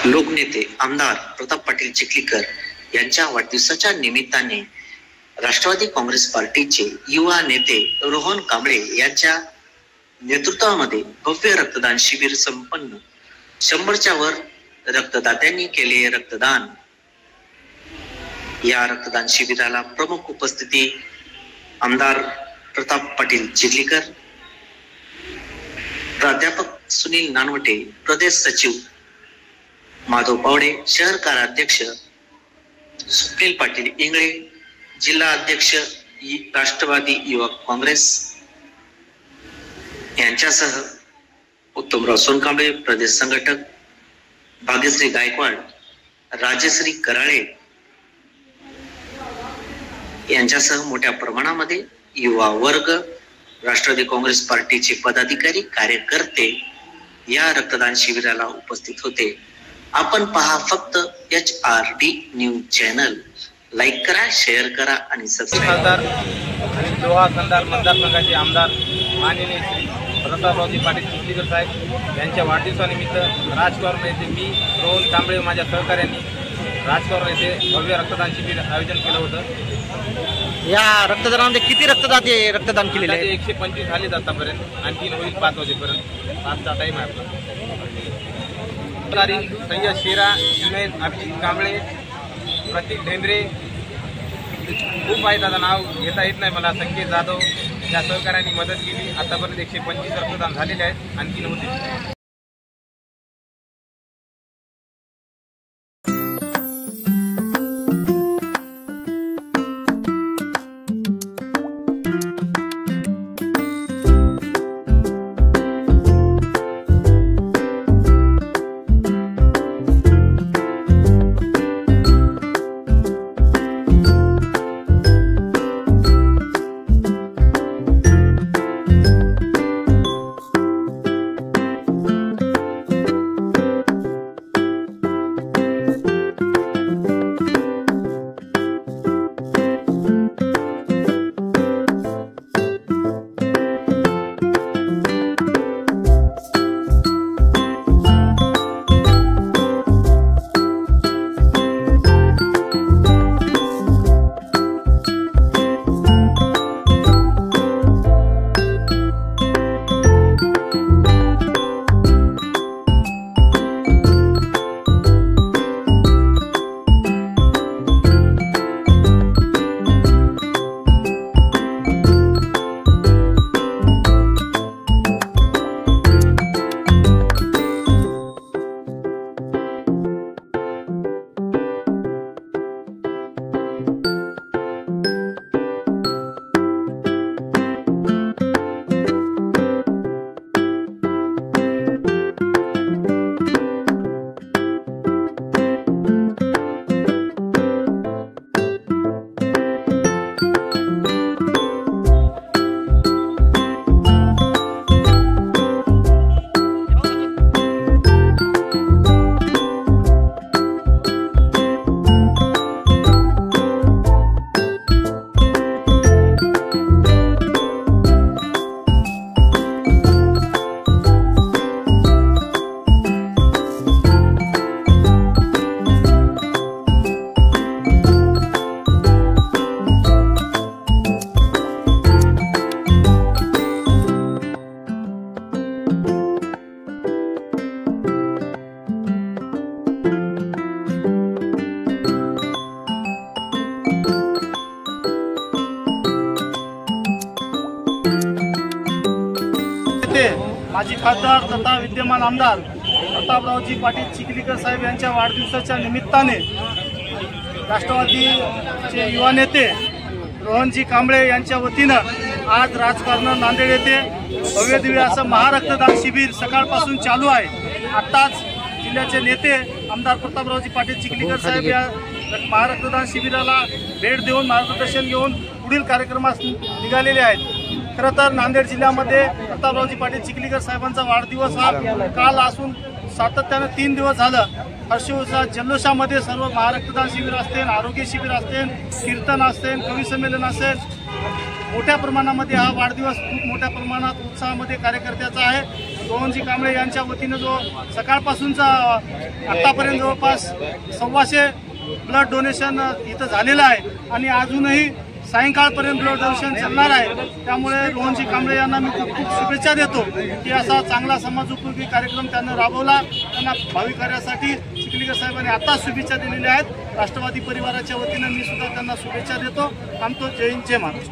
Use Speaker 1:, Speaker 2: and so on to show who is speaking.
Speaker 1: लोकनेते आमदार प्रताप पाटील चिखलीकर यांच्या वाढदिवसाच्या निमित्ताने राष्ट्रवादी काँग्रेस पार्टीचे युवा नेते रोहन कांबळे यांच्या नेतृत्वामध्ये भव्य रक्तदान शिबिर संपन्न। 100च्या वर रक्तदात्यांनी केले रक्तदान। या रक्तदान शिबिराला प्रमुख उपस्थिती आमदार प्रताप पाटील चिखलीकर, प्राध्यापक सुनील नानवटे, प्रदेश सचिव माधव पावडे, शहर कार्याध्यक्ष सुनील पाटील इंगळे, जिल्हा अध्यक्ष राष्ट्रवादी युवक काँग्रेस यांच्यासह उत्तमराव सोनकांबळे, प्रदेश संघटक भाग्यश्री गायकवाड, राजश्री कराळे यांच्यासह मोठ्या प्रमाणामध्ये युवा वर्ग, राष्ट्रवादी काँग्रेस पार्टीचे पदाधिकारी, कार्यकर्ते या रक्तदान शिबिराला उपस्थित होते। आपण पहा फक्त HRD न्यूज चॅनल, लाईक करा, शेअर करा आणि सबस्क्राइब करा।
Speaker 2: आणि लोहा कंधार मतदारसंघाचे आमदार माननीय श्री प्रतापरावजी पाटील चिखलीकर साहेब यांच्या वाढदिवसानिमित्त राजकारण येथे मी रोहन कांबळे माझ्या सहकार्यांनी राजकारण येथे भव्य रक्तदान शिबिर आयोजन केलं होतं।
Speaker 3: या रक्तदानामध्ये किती रक्तदान केलेले आहे?
Speaker 2: 125 झाले आतापर्यंत, आणखी होईल 5 वाजेपर्यंत। 5चा टाइम आहे आपला। सय्यद शेरा, जुनैद अभिजित कांबळे, प्रतीक ढेंद्रे खूप आहेत, आता नाव घेता येत नाही मला, संकेत जाधव या सहकार्यांनी मदत केली। आतापर्यंत 125 रक्तदान झालेले आहेत, आणखी होते।
Speaker 4: माजी खासदार तथा विद्यमान आमदार प्रतापरावजी पाटील चिखलीकर साहेब यांच्या वाढदिवसाच्या निमित्ताने राष्ट्रवादीचे युवा नेते रोहनजी कांबळे यांच्या वतीनं आज राजकारण नांदेड येथे भव्य दिव्य असं महारक्तदान शिबिर सकाळपासून चालू आहे। आत्ताच जिल्ह्याचे नेते आमदार प्रतापरावजी पाटील चिखलीकर साहेब या महारक्तदान शिबिराला भेट देऊन मार्गदर्शन घेऊन पुढील कार्यक्रमास निघालेले आहेत। खरं तर नांदेड जिल्ह्यामध्ये प्रतापरावजी पाटील चिखलीकर साहेबांचा वाढदिवस हा काल असून सातत्यानं 3 दिवस झालं हर्षोल्लास जल्लोषामध्ये सर्व महारक्तदान शिबिर असतील, आरोग्य शिबिर असतील, कीर्तन असतील, कवी संमेलन असेल, मोठ्या प्रमाणामध्ये हा वाढदिवस खूप मोठ्या प्रमाणात उत्साहामध्ये कार्यकर्त्याचा आहे. रोहनजी कांबळे यांच्या वतीनं जो सकाळपासूनचा आत्तापर्यंत जवळपास 125 ब्लड डोनेशन इथं झालेलं आहे आणि अजूनही सायंकाळपर्यंत ब्लड डोनेशन चालणार आहे. त्यामुळे रोहनजी कांबळे यांना मी खूप खूप शुभेच्छा देतो की असा चांगला समाजोपयोगी कार्यक्रम त्यांना राबवला. त्यांना भावी कार्यासाठी चिखलीकर साहेबांनी आताच शुभेच्छा दिलेल्या आहेत. राष्ट्रवादी परिवाराच्या वतीनं मी सुद्धा त्यांना शुभेच्छा देतो. थांबतो. जय हिंद, जय महाराष्ट्र.